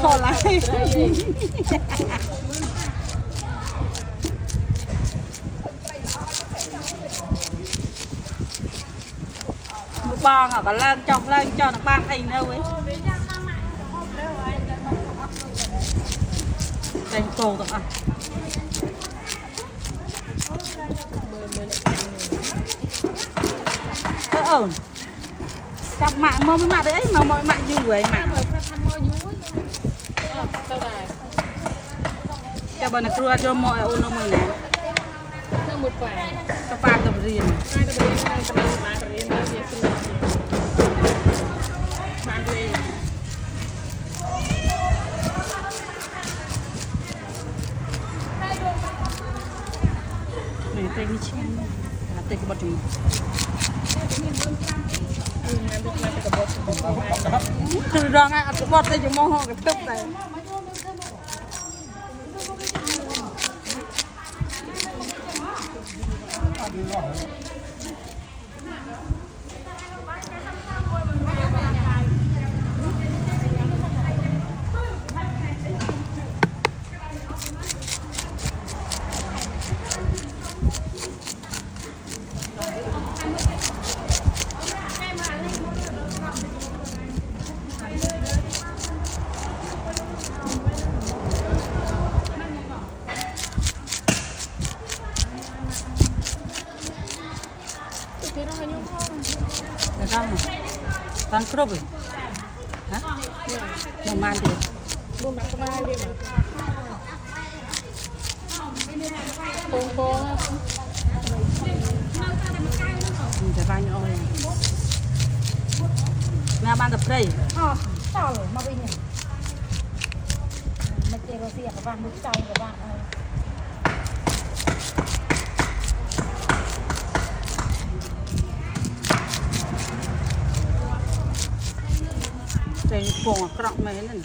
คอไรบางอ่ะก็เล่นจองบ้านไอ้เนี่ยเว้ยแต่งโตต่างอ่ะจับหมากมองไม่หมากเลยมองหมากอยู่เลยหมากจะบอกนักครัวจะมองเอาโนมือเนี่ยสปากับเรียนนี่เต็มชิ้นเต็มกระบอกจุ่มคือรองอ่ะกระบอกเต็มจุ่มมองห้องกับตึ๊บเลยTan kerap ya? Hah? Mau mandi? Mau mandi mah. Pong-pong.จะไปเอาเลยแม่บ้านกับใครอ๋อเจ้ามาเป็นยังมาเจอเราเสียกับบ้านมุกเจ้ากับบ้านใจฟองกระไม่นั่น